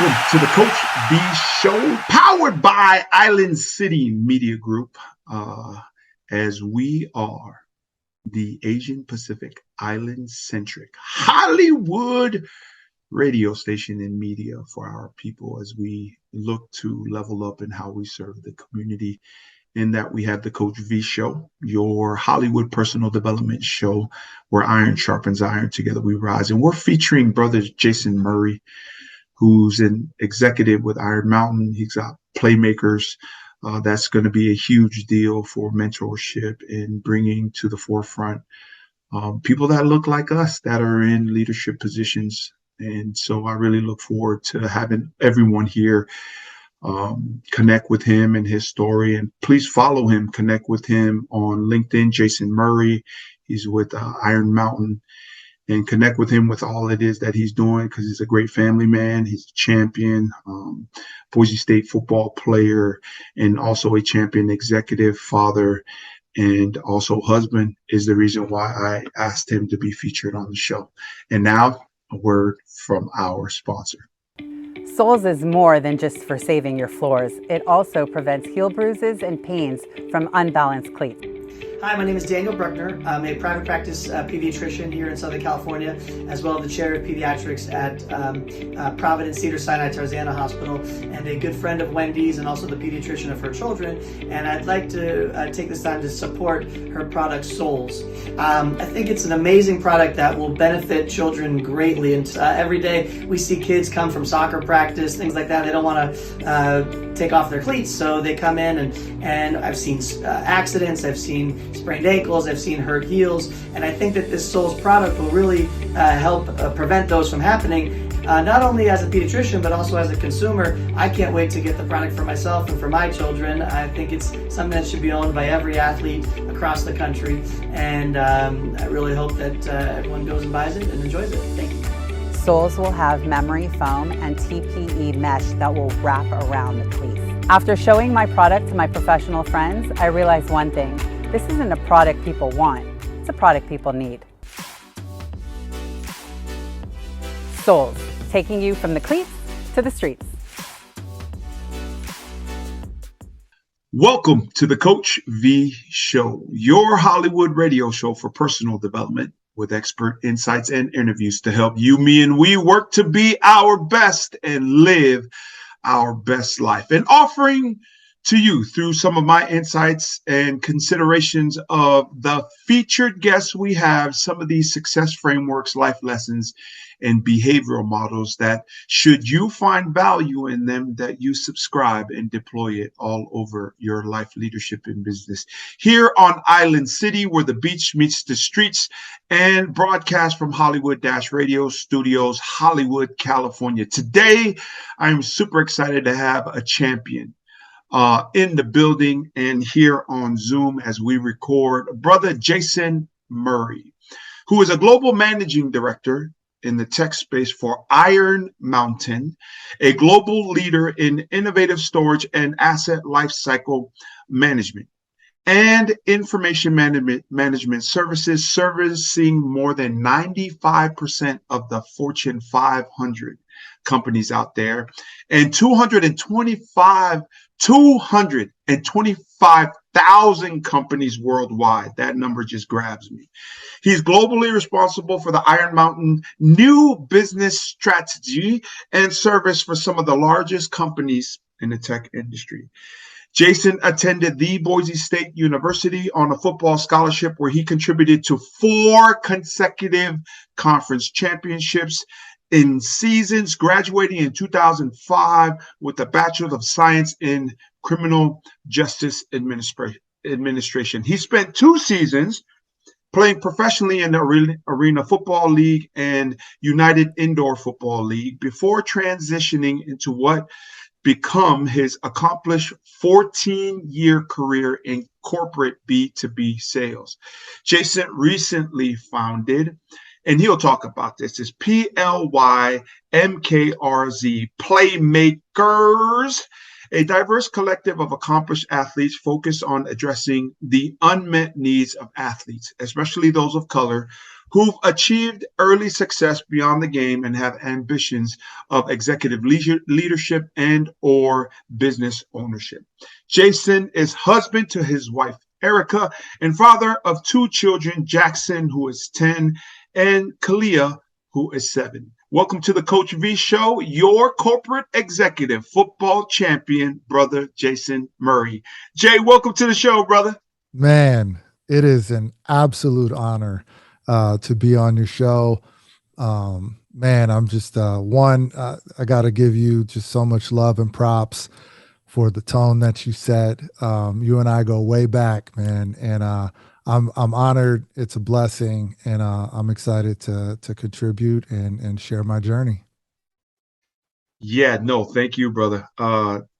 Welcome to the Coach V Show, powered by Island City Media Group, as we are the Asian Pacific Island-centric Hollywood radio station and media for our people as we look to level up in how we serve the community. In that we have the Coach V Show, your Hollywood personal development show where iron sharpens iron, together we rise. And we're featuring brother Jason Murray, who's an executive with Iron Mountain. He's got playmakers. That's going to be a huge deal for mentorship and bringing to the forefront people that look like us that are in leadership positions. And so I really look forward to having everyone here connect with him and his story. And please follow him, connect with him on LinkedIn, Jason Murray. He's with Iron Mountain. And connect with him with all it is that he's doing, because he's a great family man. He's a champion, Boise State football player, and also a champion executive, father, and also husband is the reason why I asked him to be featured on the show. And now a word from our sponsor. Soles is more than just for saving your floors. It also prevents heel bruises and pains from unbalanced cleats. Hi, my name is Daniel Bruckner. I'm a private practice pediatrician here in Southern California, as well as the chair of pediatrics at Providence Cedars-Sinai Tarzana Hospital, and a good friend of Wendy's and also the pediatrician of her children. And I'd like to take this time to support her product, Soles. I think it's an amazing product that will benefit children greatly. And every day we see kids come from soccer practice, things like that. They don't want to take off their cleats, so they come in and I've seen accidents, I've seen sprained ankles, I've seen hurt heels, and I think that this Soles product will really help prevent those from happening, not only as a pediatrician but also as a consumer. I can't wait to get the product for myself and for my children. I think it's something that should be owned by every athlete across the country, and I really hope that everyone goes and buys it and enjoys it. Thank you. Soles will have memory foam and TPE mesh that will wrap around the cleats. After showing my product to my professional friends, I realized one thing. This isn't a product people want, it's a product people need. Soles, taking you from the cleats to the streets. Welcome to the Coach V Show, your Hollywood radio show for personal development, with expert insights and interviews to help you, me, and we work to be our best and live our best life. And offering to you through some of my insights and considerations of the featured guests we have, some of these success frameworks, life lessons, and behavioral models that, should you find value in them, that you subscribe and deploy it all over your life, leadership, and business. Here on Island City, where the beach meets the streets, and broadcast from Hollywood-Radio Studios, Hollywood, California. Today, I'm super excited to have a champion in the building and here on Zoom as we record, brother Jason Murray, who is a global managing director in the tech space for Iron Mountain, a global leader in innovative storage and asset lifecycle management and information management services, servicing more than 95% of the Fortune 500 companies out there, and 225,000 companies worldwide. That number just grabs me. He's globally responsible for the Iron Mountain new business strategy and service for some of the largest companies in the tech industry. Jason attended the Boise State University on a football scholarship, where he contributed to 4 consecutive conference championships in seasons, graduating in 2005 with a Bachelor of Science in Criminal Justice Administration. He spent 2 seasons playing professionally in the Arena Football League and United Indoor Football League before transitioning into what become his accomplished 14-year career in corporate B2B sales. Jason recently founded, and he'll talk about this, is PLYMKRZ, Playmakers, a diverse collective of accomplished athletes focused on addressing the unmet needs of athletes, especially those of color, who've achieved early success beyond the game and have ambitions of executive leadership and or business ownership. Jason is husband to his wife, Erica, and father of two children, Jackson, who is 10, and Kalia, who is 7. Welcome to the Coach V Show, your corporate executive football champion, brother Jason Murray. Jay, welcome to the show, brother. Man, it is an absolute honor to be on your show. Man, I'm just I got to give you just so much love and props for the tone that you set. You and I go way back, man, and I'm honored. It's a blessing, and I'm excited to contribute and share my journey. Yeah, no, thank you, brother.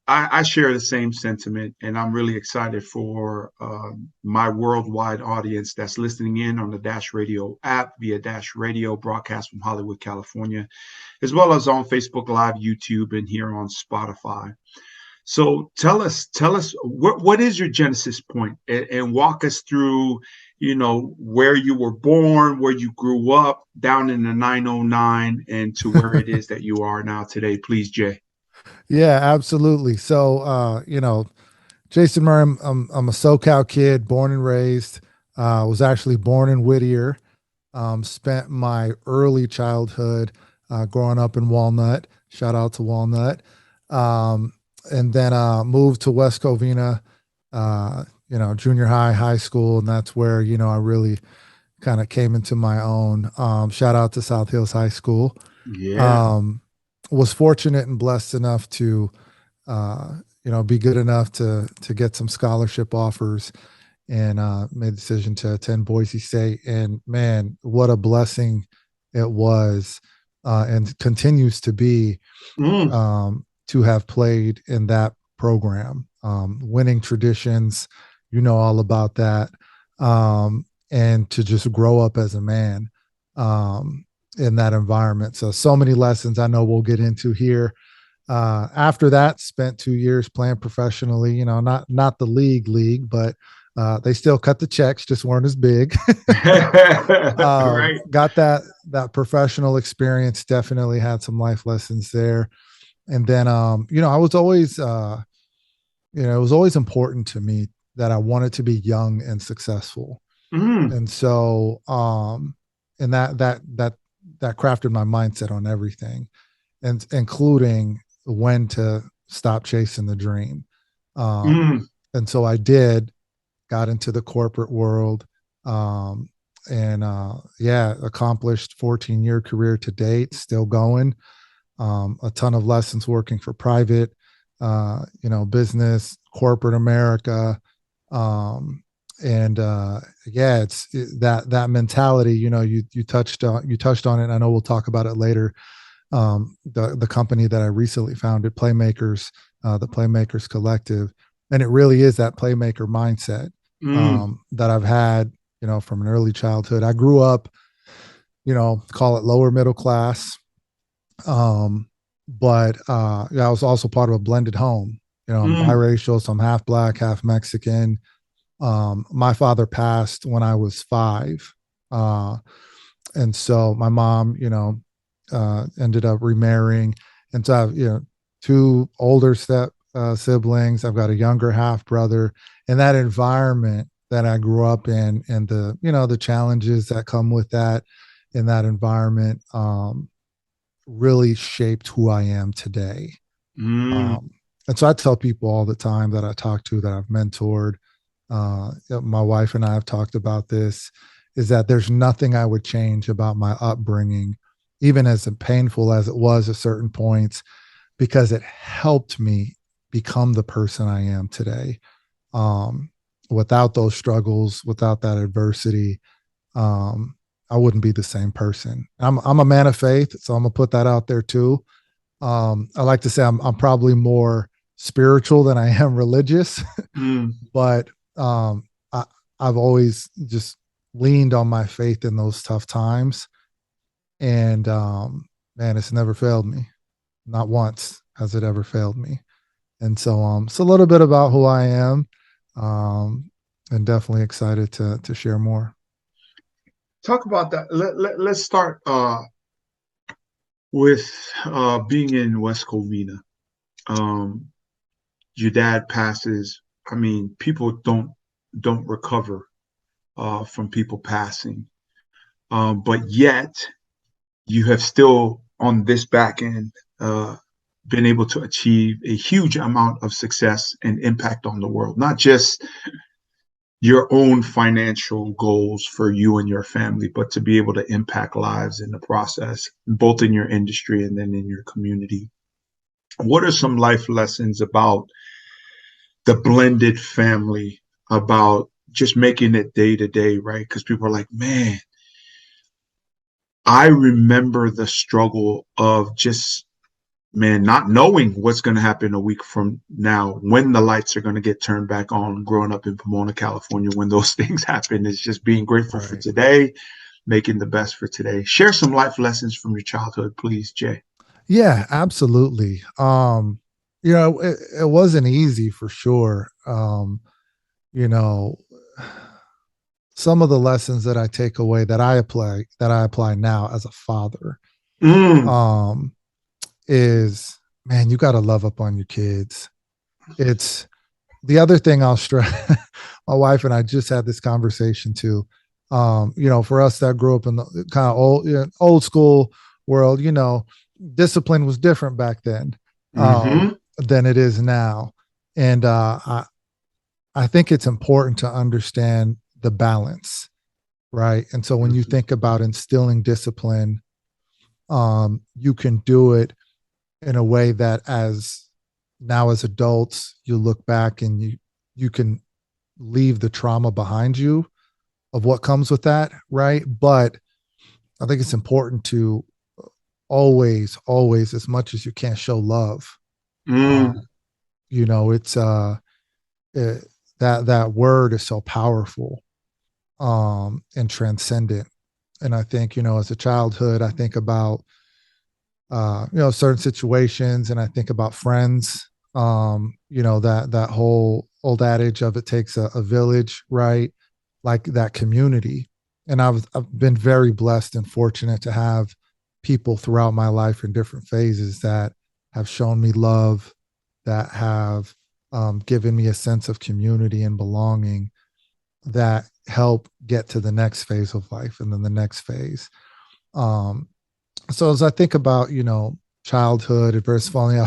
I share the same sentiment, and I'm really excited for my worldwide audience that's listening in on the Dash Radio app via Dash Radio broadcast from Hollywood, California, as well as on Facebook Live, YouTube, and here on Spotify. So tell us what is your genesis point, and walk us through, where you were born, where you grew up down in the 909, and to where it is that you are now today, please, Jay. Yeah, absolutely. So, Jason Murray, I'm a SoCal kid, born and raised. Was actually born in Whittier. Spent my early childhood growing up in Walnut. Shout out to Walnut. And then moved to West Covina, junior high school. And that's where, I really kind of came into my own. Shout out to South Hills High School. Yeah. Was fortunate and blessed enough to, be good enough to get some scholarship offers, and made the decision to attend Boise State. And man, what a blessing it was, and continues to be, to have played in that program. Winning traditions, all about that, and to just grow up as a man in that environment. So many lessons I know we'll get into here. After that, spent 2 years playing professionally, not the league, but they still cut the checks, just weren't as big. Right. Got that professional experience, definitely had some life lessons there. And then, I was always, it was always important to me that I wanted to be young and successful. And so, and that crafted my mindset on everything, and including when to stop chasing the dream. And so I got into the corporate world, and accomplished 14-year career to date, still going. A ton of lessons working for private, business, corporate America. It's that mentality, you touched on it. I know we'll talk about it later. The company that I recently founded, Playmakers, the Playmakers Collective. And it really is that playmaker mindset, that I've had, from an early childhood. I grew up, call it lower middle class. But I was also part of a blended home. I'm biracial, so I'm half Black, half Mexican. My father passed when I was 5. And so my mom, ended up remarrying. And so I have, 2 older siblings. I've got a younger half brother, and that environment that I grew up in, and the challenges that come with that in that environment, really shaped who I am today. And so I tell people all the time that I talk to, that I've mentored, my wife and I have talked about this, is that there's nothing I would change about my upbringing, even as painful as it was at certain points, because it helped me become the person I am today. Without those struggles, without that adversity, I wouldn't be the same person. I'm a man of faith, so I'm gonna put that out there too. I like to say I'm probably more spiritual than I am religious, but I've always just leaned on my faith in those tough times, and man, it's never failed me. Not once has it ever failed me. And so it's a little bit about who I am, and definitely excited to share more. talk about that. Let's start with being in West Covina. Um, your dad passes. I mean, people don't recover from people passing, but yet you have still on this back end been able to achieve a huge amount of success and impact on the world, not just your own financial goals for you and your family, but to be able to impact lives in the process, both in your industry and then in your community. What are some life lessons about the blended family, about just making it day to day, right? Because people are like, man, I remember the struggle of just, man, not knowing what's going to happen a week from now, when the lights are going to get turned back on. Growing up in Pomona, California, when those things happen, is just being grateful for today, making the best for today. Share some life lessons from your childhood, please, Jay. Yeah, absolutely. It wasn't easy for sure. You know, some of the lessons that I take away that I apply now as a father, is, man, you got to love up on your kids. It's the other thing I'll stress. My wife and I just had this conversation too. For us that grew up in the kind of old school world, discipline was different back then than it is now. And I think it's important to understand the balance, right? And so when you think about instilling discipline, you can do it in a way that as adults, you look back and you can leave the trauma behind you of what comes with that, right? But I think it's important to always, as much as you can, show love. It's that word is so powerful and transcendent. And I think, as a childhood, I think about certain situations, and I think about friends, that whole old adage of it takes a village, right? Like that community. And I've been very blessed and fortunate to have people throughout my life in different phases that have shown me love, that have given me a sense of community and belonging, that help get to the next phase of life and then the next phase. So as I think about, childhood, it's funny,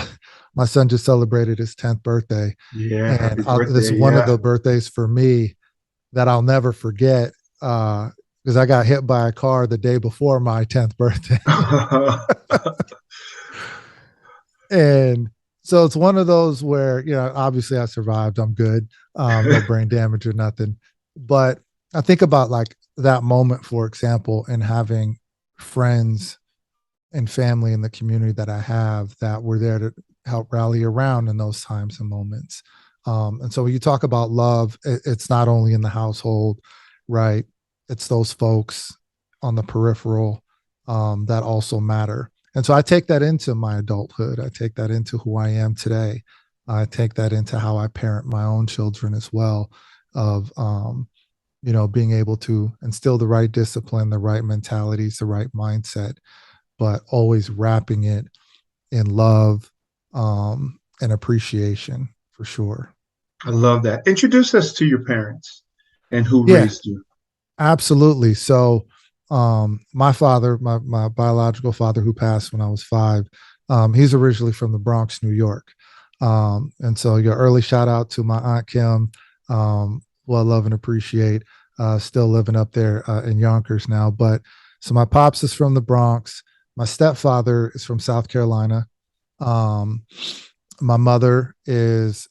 my son just celebrated his 10th birthday. Yeah. And this is one of the birthdays for me that I'll never forget, because I got hit by a car the day before my 10th birthday. And so it's one of those where, obviously I survived. I'm good. No brain damage or nothing. But I think about like that moment, for example, and having friends and family in the community that I have that were there to help rally around in those times and moments. And so when you talk about love, it's not only in the household, right? It's those folks on the peripheral that also matter. And so I take that into my adulthood. I take that into who I am today. I take that into how I parent my own children as well, of, being able to instill the right discipline, the right mentalities, the right mindset, but always wrapping it in love and appreciation, for sure. I love that. Introduce us to your parents and who raised you. Absolutely. So my father, my biological father, who passed when I was 5, he's originally from the Bronx, New York. And so your early shout out to my Aunt Kim, who I love and appreciate, still living up there in Yonkers now. But so my pops is from the Bronx. My stepfather is from South Carolina. My mother is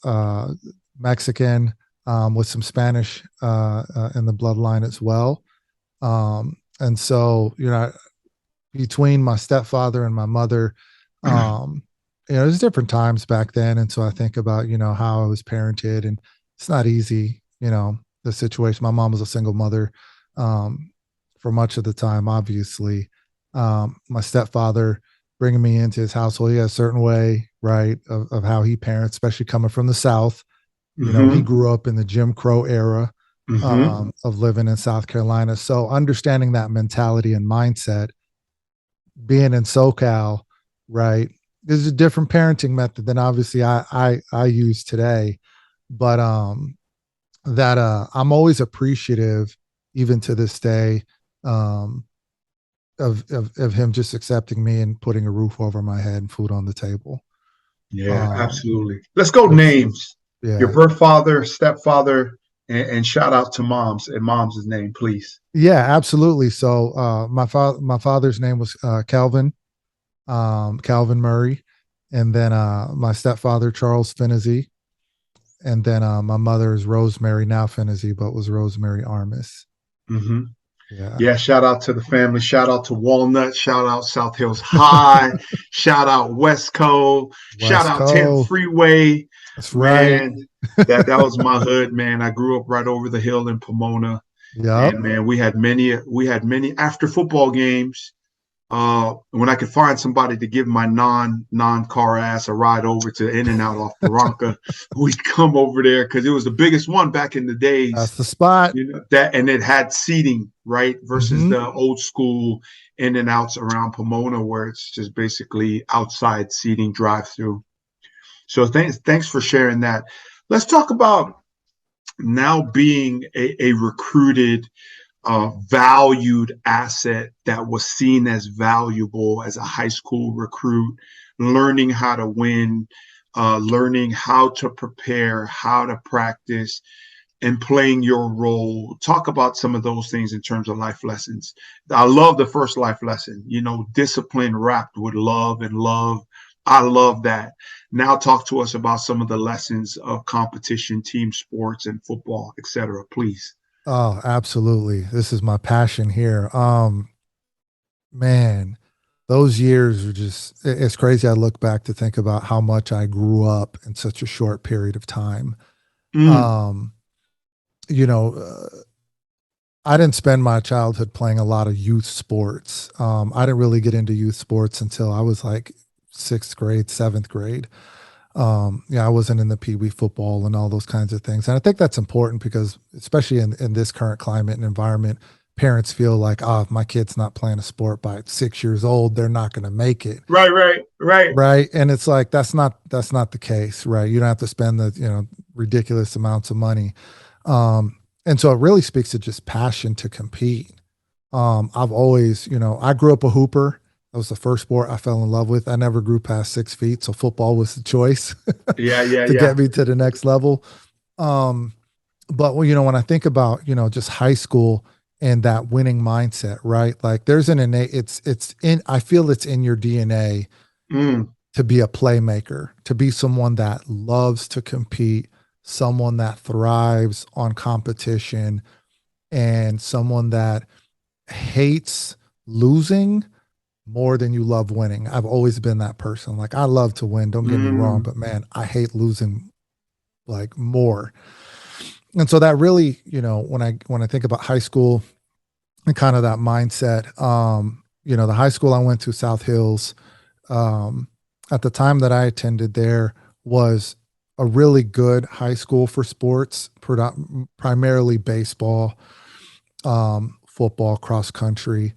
Mexican with some Spanish in the bloodline as well. And so, between my stepfather and my mother, there's different times back then. And so I think about, how I was parented, and it's not easy, the situation. My mom was a single mother for much of the time, obviously. My stepfather bringing me into his household, he had a certain way, right, of how he parents, especially coming from the South. He grew up in the Jim Crow era. of living in South Carolina. So understanding that mentality and mindset, being in SoCal, right? This is a different parenting method than obviously I use today, but that I'm always appreciative, even to this day, um, of him just accepting me and putting a roof over my head and food on the table. Yeah, absolutely. Let's go It's, names. Your yeah, birth father, stepfather, and shout out to moms and mom's name, please. yeah, absolutely. So my father's name was Calvin, Calvin Murray, and then my stepfather Charles Finney, and then my mother is Rosemary, now Finney, but was Rosemary Armis. Mm-hmm. Yeah. Yeah, shout out to the family. Shout out to Walnut. Shout out South Hills High. Shout out Westco. Shout out 10th Westco. Freeway. That's right. Man, that was my hood, man. I grew up right over the hill in Pomona. Yep. And man, we had many after football games. When I could find somebody to give my non-car ass a ride over to In and Out off Barranca, we'd come over there because it was the biggest one back in the days. That's the spot. That, and it had seating, right, versus Mhm. the old school In and Outs around Pomona where it's just basically outside seating drive-through. So thanks for sharing that. Let's talk about now being a recruited, valued asset that was seen as valuable as a high school recruit, learning how to win, learning how to prepare, how to practice, and playing your role. Talk about some of those things in terms of life lessons. I love the first life lesson, discipline wrapped with love and love. I love that. Now talk to us about some of the lessons of competition, team sports, and football, etc. Please. Oh, absolutely. This is my passion here. Man, those years are just, it's crazy. I look back to think about how much I grew up in such a short period of time. Mm, Um, you know, I didn't spend my childhood playing a lot of youth sports. I didn't really get into youth sports until I was like sixth grade, seventh grade. Yeah, I wasn't in the Pee Wee football and all those kinds of things. And I think that's important because, especially in this current climate and environment, parents feel like, oh, if my kid's not playing a sport by 6 years old, they're not going to make it. right. Right. And it's like, that's not the case. Right. You don't have to spend the, ridiculous amounts of money. And so it really speaks to just passion to compete. I've always, I grew up a hooper. That was the first sport I fell in love with. I never grew past 6 feet, so football was the choice to Yeah. get me to the next level. But when I think about, just high school and that winning mindset, right? Like there's an innate, I feel it's in your DNA Mm, to be a playmaker, to be someone that loves to compete, someone that thrives on competition, and someone that hates losing more than you love winning. I've always been that person. Like I love to win, don't get me wrong, but man, I hate losing like more. And so that really, when I think about high school and kind of that mindset, the high school I went to, South Hills, at the time that I attended there was a really good high school for sports, primarily baseball, football, cross country.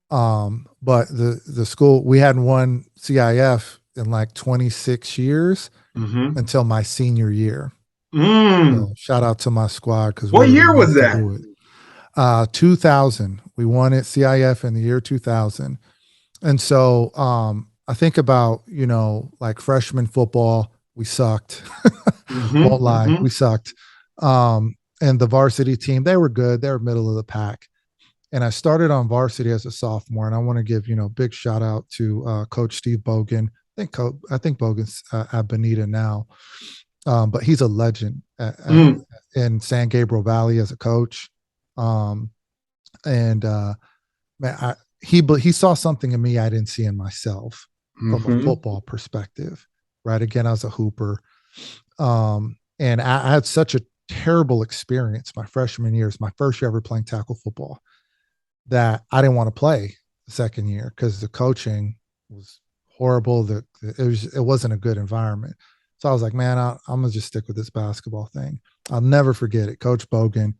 But the school, we hadn't won CIF in like 26 years mm-hmm. until my senior year. Mm. So shout out to my squad because we What were the year was ones to that? do it. 2000, we won it CIF in the year 2000. And so I think about, like freshman football, we sucked. Won't lie, we sucked. And the varsity team, they were good. They were middle of the pack. And I started on varsity as a sophomore. And I want to give, big shout out to Coach Steve Bogan. I think Bogan's at Bonita now. But he's a legend in San Gabriel Valley as a coach. Man, he saw something in me I didn't see in myself from a football perspective, right? Again, I was a hooper. And I had such a terrible experience my freshman year. It's my first year ever playing tackle football, that I didn't want to play the second year because the coaching was horrible. It wasn't a good environment. So I was like, man, I'm going to just stick with this basketball thing. I'll never forget it. Coach Bogan,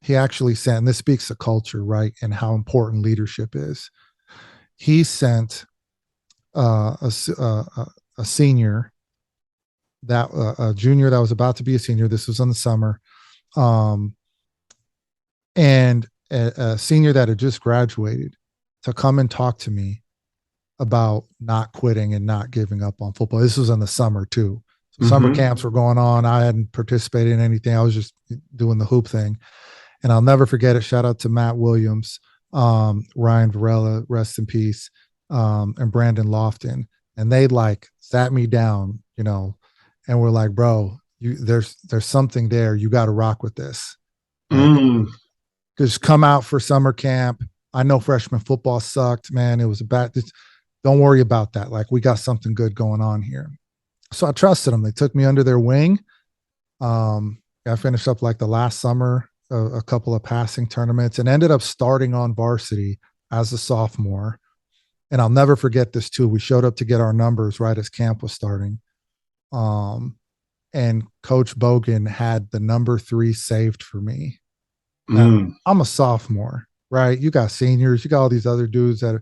he actually sent, and this speaks to culture, right? And how important leadership is. He sent a senior, that a junior that was about to be a senior. This was in the summer. And a senior that had just graduated to come and talk to me about not quitting and not giving up on football. This was in the summer too. So summer camps were going on. I hadn't participated in anything. I was just doing the hoop thing. And I'll never forget it. Shout out to Matt Williams, Ryan Varela, rest in peace, and Brandon Lofton. And they like sat me down, and were like, bro, there's something there. You got to rock with this. Because come out for summer camp. I know freshman football sucked, man. It was don't worry about that. Like, we got something good going on here. So I trusted them. They took me under their wing. I finished up like the last summer, a couple of passing tournaments, and ended up starting on varsity as a sophomore. And I'll never forget this too. We showed up to get our numbers right as camp was starting. And Coach Bogan had the number 3 saved for me. I'm a sophomore, right? You got seniors, you got all these other dudes that,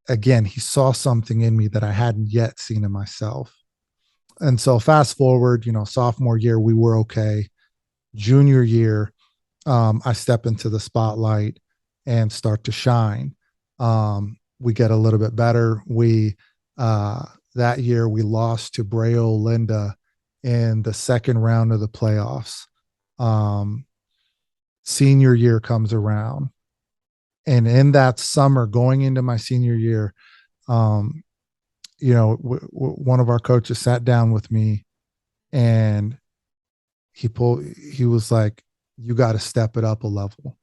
again, he saw something in me that I hadn't yet seen in myself. And so fast forward, sophomore year, we were okay. Junior year, I step into the spotlight and start to shine. We get a little bit better. That year we lost to Brea Linda in the second round of the playoffs. Senior year comes around. And in that summer, going into my senior year, one of our coaches sat down with me, and he was like, you got to step it up a level.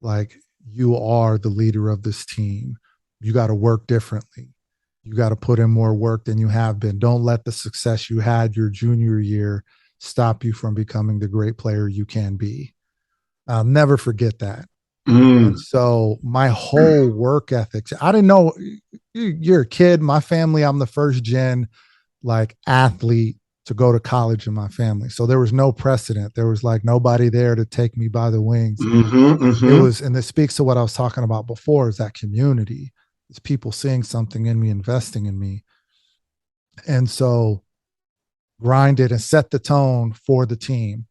Like, you are the leader of this team. You got to work differently. You got to put in more work than you have been. Don't let the success you had your junior year stop you from becoming the great player you can be. I'll never forget that. And so my whole work ethics, I didn't know, you're a kid, my family, I'm the first gen like athlete to go to college in my family. So there was no precedent. There was like nobody there to take me by the wings. It was, and this speaks to what I was talking about before, is that community. It's people seeing something in me, investing in me. And so grinded and set the tone for the team.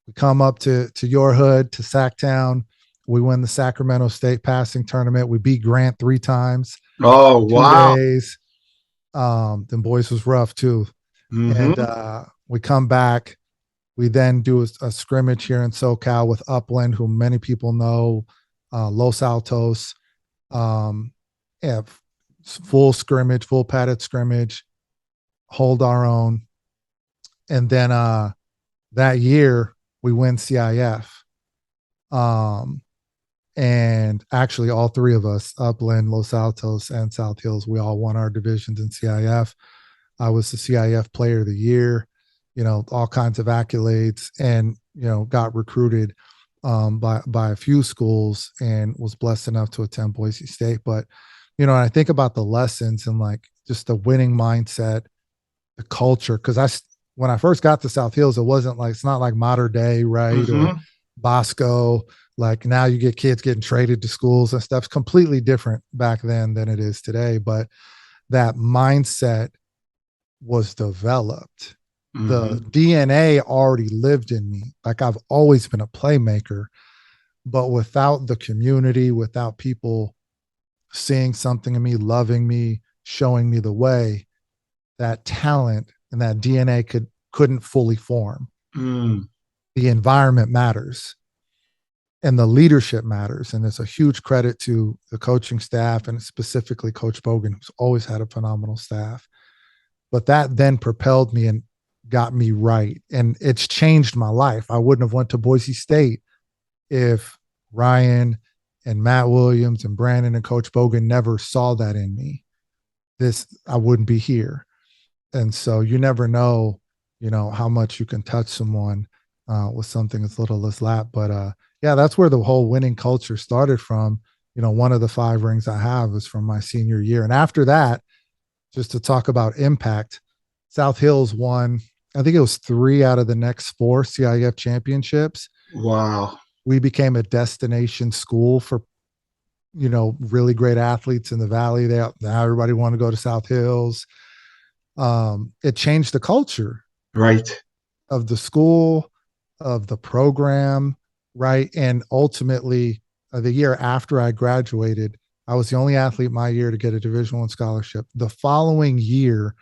We come up to your hood, to Sacktown. We win the Sacramento State passing tournament. We beat Grant 3 times. Oh, wow. 2 days. Then boys was rough too. And we come back. We then do a scrimmage here in SoCal with Upland, who many people know, Los Altos. Full scrimmage, full padded scrimmage, hold our own. And then that year we win CIF. And actually all 3 of us, Upland, Los Altos, and South Hills, we all won our divisions in CIF. I was the CIF player of the year, all kinds of accolades, and, got recruited by a few schools and was blessed enough to attend Boise State. But, I think about the lessons and like just the winning mindset, the culture. Cause when I first got to South Hills, it's not like modern day, right? Or Bosco. Like now you get kids getting traded to schools and stuff. It's completely different back then than it is today. But that mindset was developed. The DNA already lived in me. Like, I've always been a playmaker, but without the community, without people seeing something in me, loving me, showing me the way, that talent and that DNA couldn't fully form. The environment matters. And the leadership matters. And it's a huge credit to the coaching staff, and specifically Coach Bogan, who's always had a phenomenal staff. But that then propelled me and got me right. And it's changed my life. I wouldn't have went to Boise State if Ryan and Matt Williams and Brandon and Coach Bogan never saw that in me. I wouldn't be here. And so you never know, how much you can touch someone with something as little as that. But yeah, that's where the whole winning culture started from. One of the 5 rings I have is from my senior year. And after that, just to talk about impact, South Hills won, I think it was 3 out of the next 4 CIF championships. Wow. we became a destination school for, really great athletes in the Valley. Now everybody wanted to go to South Hills. It changed the culture Right. of the school, of the program, right? And ultimately, the year after I graduated, I was the only athlete my year to get a Division I scholarship. The following year,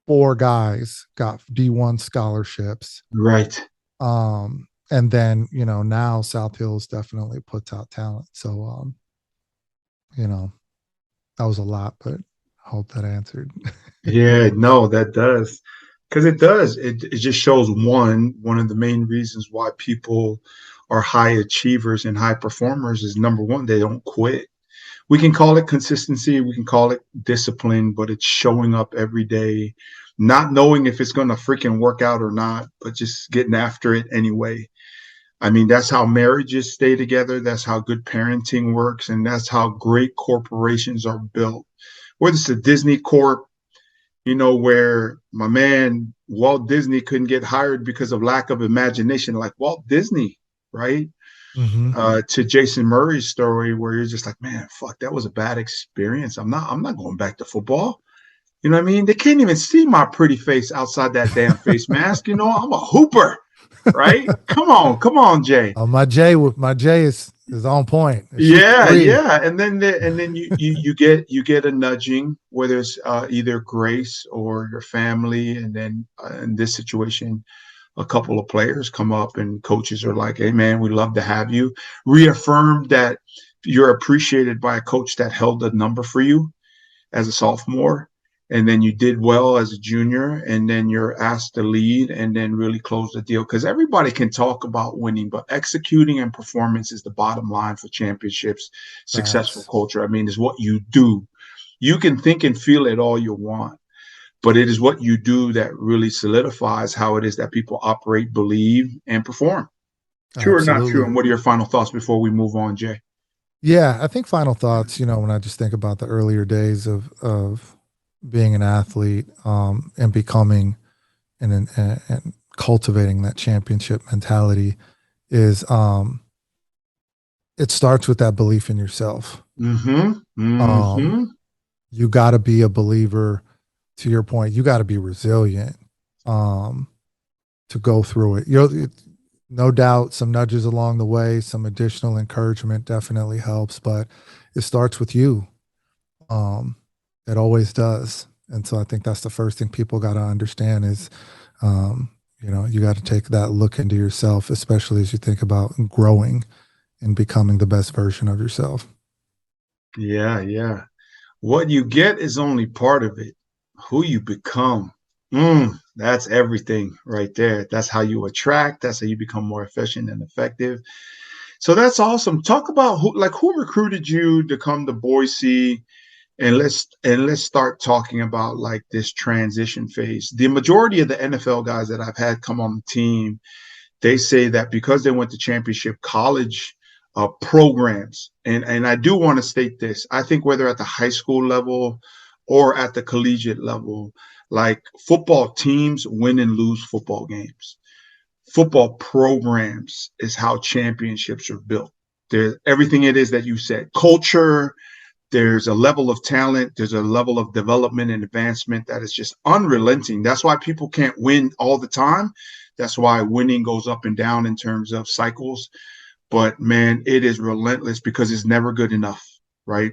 4 guys got D1 scholarships. Right. And then, now South Hills definitely puts out talent. So, that was a lot, but I hope that answered. Yeah, no, that does. Because it does. It just shows one of the main reasons why people are high achievers and high performers is number one, they don't quit. We can call it consistency, we can call it discipline, but it's showing up every day, not knowing if it's going to freaking work out or not, but just getting after it anyway. I mean, that's how marriages stay together. That's how good parenting works. And that's how great corporations are built. Whether it's the Disney Corp, where my man Walt Disney couldn't get hired because of lack of imagination, like Walt Disney, right? Mm-hmm. To Jason Murray's story, where you're just like, man, fuck, that was a bad experience. I'm not going back to football. You know what I mean? They can't even see my pretty face outside that damn face mask. I'm a hooper, right? Come on, Jay. Oh, my J is on point. Yeah. And then you get a nudging, whether it's either Grace or your family, and then in this situation, a couple of players come up and coaches are like, hey man, we love to have you. Reaffirm that you're appreciated by a coach that held a number for you as a sophomore. And then you did well as a junior, and then you're asked to lead and then really close the deal. Because everybody can talk about winning, but executing and performance is the bottom line for championships. Successful culture, I mean, is what you do. You can think and feel it all you want, but it is what you do that really solidifies how it is that people operate, believe, and perform. True or not true? And what are your final thoughts before we move on, Jay? Yeah, I think final thoughts, when I just think about the earlier days of being an athlete, and becoming and cultivating that championship mentality is, it starts with that belief in yourself. You got to be a believer. To your point, you got to be resilient, to go through it. No doubt some nudges along the way, some additional encouragement definitely helps, but it starts with you. It always does. And so I think that's the first thing people got to understand is, you got to take that look into yourself, especially as you think about growing and becoming the best version of yourself. Yeah. What you get is only part of it. Who you become, that's everything right there. That's how you attract. That's how you become more efficient and effective. So that's awesome. Talk about who recruited you to come to Boise, and let's start talking about like this transition phase. The majority of the NFL guys that I've had come on the team, they say that because they went to championship college programs, and I do want to state this. I think whether at the high school level or at the collegiate level, like football teams win and lose football games. Football programs is how championships are built. There's everything it is that you said. Culture, there's a level of talent, there's a level of development and advancement that is just unrelenting. That's why people can't win all the time. That's why winning goes up and down in terms of cycles. But man, it is relentless because it's never good enough, right?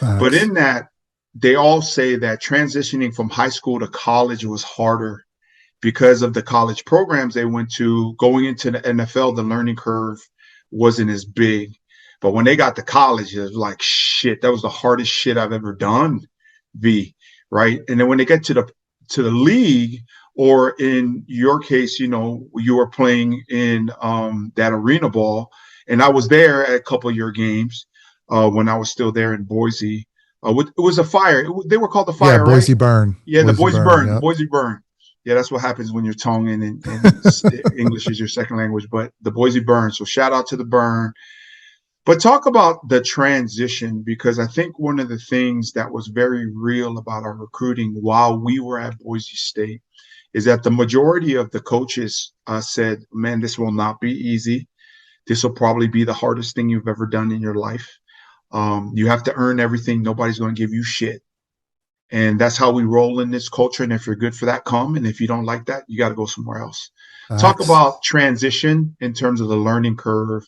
But in that, they all say that transitioning from high school to college was harder because of the college programs they went to. Going into the NFL, the learning curve wasn't as big. But when they got to college, it was like, shit, that was the hardest shit I've ever done, right? And then when they get to the league, or in your case, you were playing in that arena ball. And I was there at a couple of your games when I was still there in Boise. It was a fire. They were called the fire, yeah, Boise right? Burn. Yeah, the Boise Burn. Yep. Boise Burn. Yeah, that's what happens when you're Tongan and English is your second language. But the Boise Burn. So shout out to the Burn. But talk about the transition, because I think one of the things that was very real about our recruiting while we were at Boise State is that the majority of the coaches said, man, this will not be easy. This will probably be the hardest thing you've ever done in your life. You have to earn everything. Nobody's going to give you shit. And that's how we roll in this culture. And if you're good for that, come. And if you don't like that, you got to go somewhere else. Talk about transition in terms of the learning curve.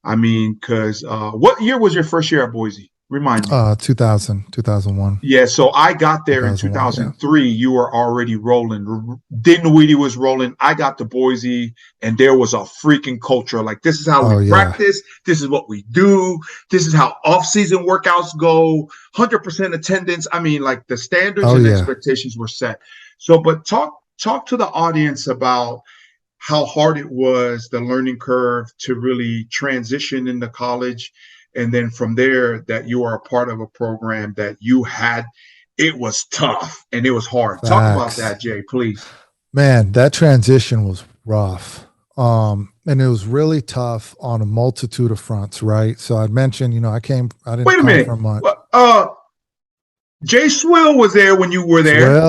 I mean, because what year was your first year at Boise? Remind me. 2001. Yeah, so I got there in 2003. Yeah. You were already rolling. Dinwiddie was rolling. I got to Boise, and there was a freaking culture. Like, this is how we practice. This is what we do. This is how off-season workouts go. 100% attendance. I mean, like, the standards and expectations were set. So, but talk to the audience about how hard it was, the learning curve to really transition into college. And then from there, that you are a part of a program that you had, it was tough and it was hard. Facts. Talk about that, Jay, please. Man, that transition was rough. And it was really tough on a multitude of fronts, right? So I mentioned, I didn't Wait a minute. From much. Jay Swill was there when you were there.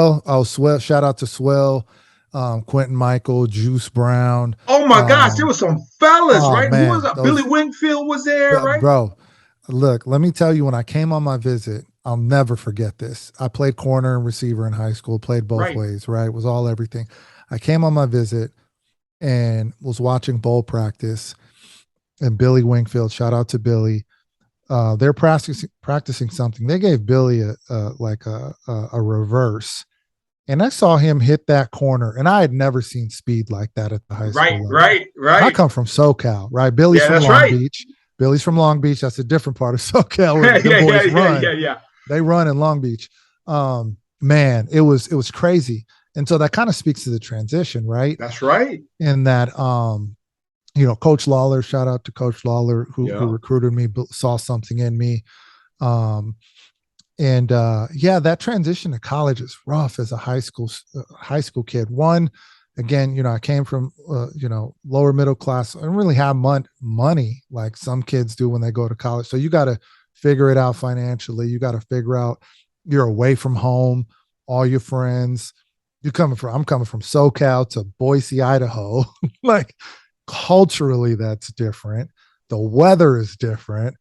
Swill. Shout out to Swill. Quentin Michael, Juice Brown. Oh my gosh, there was some fellas, right? Man, who was that? Billy Wingfield was there, right? Bro, look, let me tell you, when I came on my visit, I'll never forget this. I played corner and receiver in high school, played both ways, right? It was all everything. I came on my visit and was watching bowl practice, and Billy Wingfield, shout out to Billy. They're practicing something. They gave Billy a reverse. And I saw him hit that corner, and I had never seen speed like that at the high school level. Right. I come from SoCal, right? Billy's from Long Beach. Billy's from Long Beach. That's a different part of SoCal where the boys run. They run in Long Beach. Man, it was crazy. And so that kind of speaks to the transition, right? That's right. In that, Coach Lawler, shout out to Coach Lawler who recruited me, saw something in me. That transition to college is rough as a high school kid. One, again, I came from, lower middle class. I don't really have money like some kids do when they go to college. So you got to figure it out financially. You got to figure out you're away from home, all your friends. I'm coming from SoCal to Boise, Idaho. Like, culturally, that's different. The weather is different.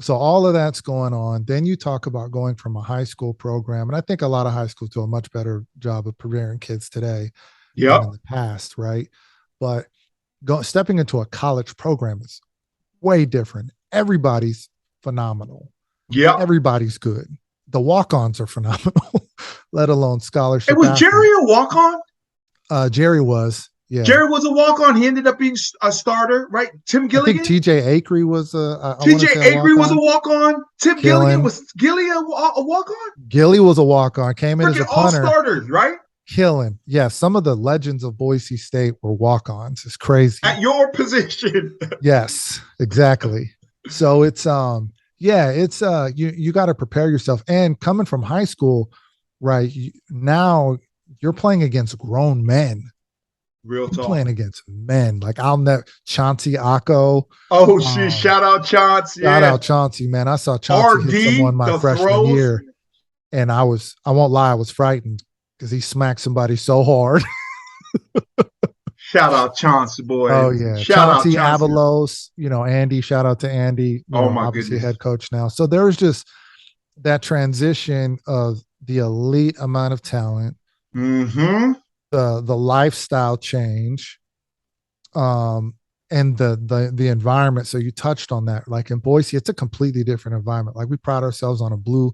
So all of that's going on. Then you talk about going from a high school program, and I think a lot of high schools do a much better job of preparing kids today than in the past, right? But stepping into a college program is way different. Everybody's phenomenal. Yeah, everybody's good. The walk-ons are phenomenal, let alone scholarship. It was Jerry a walk-on? Jerry was. Yeah. Jerry was a walk-on. He ended up being a starter, right? Tim Gilligan. I think TJ Acree was was a walk-on. Tim Gilligan was a walk-on. Gilly was a walk-on. Came in as a punter. All starters, right? Killing. Yeah, some of the legends of Boise State were walk-ons. It's crazy. At your position. Yes, exactly. So it's you got to prepare yourself. And coming from high school, right? Now you're playing against grown men. Real talk. Playing against men. Like, I'll never Chauncey Akko. Oh, shout out Chauncey. Shout out Chauncey, man. I saw Chauncey hit someone my freshman year. And I won't lie, I was frightened because he smacked somebody so hard. Shout out Chauncey, boy. Oh, yeah. Chauncey Avalos, Andy, shout out to Andy. Obviously goodness. Head coach now. So there was just that transition of the elite amount of talent. Mm-hmm. The lifestyle change, and the environment. So you touched on that. Like in Boise, it's a completely different environment. Like, we pride ourselves on a blue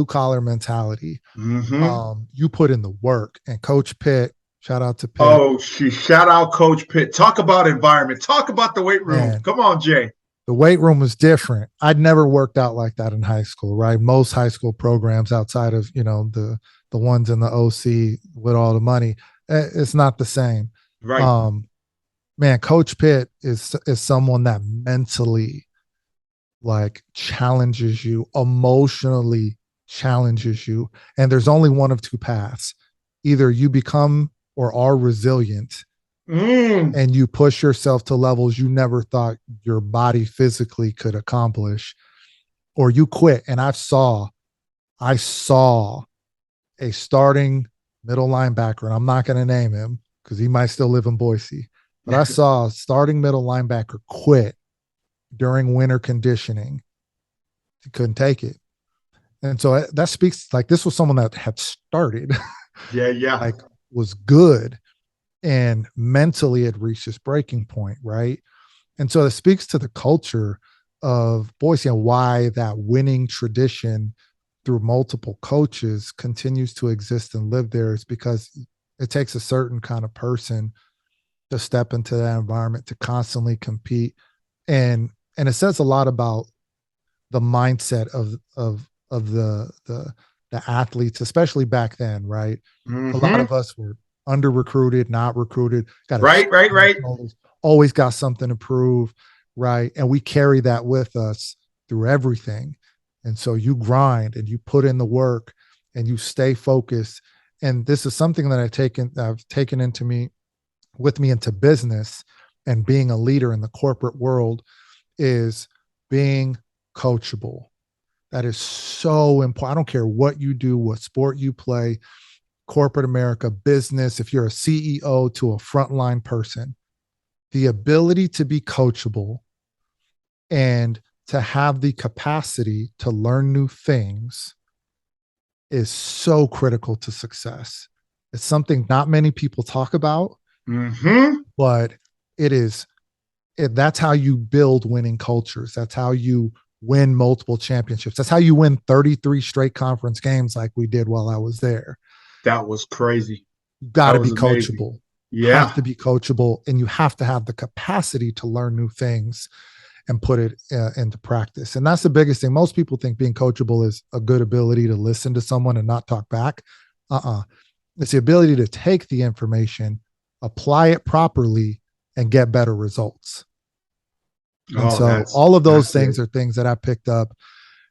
collar mentality. Mm-hmm. You put in the work, and Coach Pitt, shout out to Pitt. Oh, shout out Coach Pitt. Talk about environment. Talk about the weight room. Man, come on, Jay. The weight room was different. I'd never worked out like that in high school, right? Most high school programs outside of, the ones in the OC with all the money, it's not the same. Right. Man, Coach Pitt is someone that mentally, like, challenges you, emotionally challenges you. And there's only one of two paths. Either you become or are resilient and you push yourself to levels you never thought your body physically could accomplish, or you quit. And I saw a starting middle linebacker, and I'm not going to name him because he might still live in Boise. but I saw starting middle linebacker quit during winter conditioning. He couldn't take it. And so that speaks, like, this was someone that had started, Yeah. like, was good, and mentally had reached this breaking point, right? And so it speaks to the culture of Boise and why that winning tradition through multiple coaches continues to exist and live there, is because it takes a certain kind of person to step into that environment, to constantly compete. And it says a lot about the mindset of the athletes, especially back then, right? A lot of us were under recruited, not recruited, got right. always got something to prove, right? And we carry that with us through everything. And so you grind and you put in the work and you stay focused. And this is something that I've taken with me into business and being a leader in the corporate world, is being coachable. That is so important. I don't care what you do, what sport you play, corporate America, business, if you're a CEO to a frontline person, the ability to be coachable and to have the capacity to learn new things is so critical to success. It's something not many people talk about, but that's how you build winning cultures. That's how you win multiple championships. That's how you win 33 straight conference games like we did while I was there. That was crazy. You got to be coachable. Yeah. You have to be coachable, and you have to have the capacity to learn new things and put it into practice. And that's the biggest thing. Most people think being coachable is a good ability to listen to someone and not talk back. It's the ability to take the information, apply it properly, and get better results. And so all of those things are things that I picked up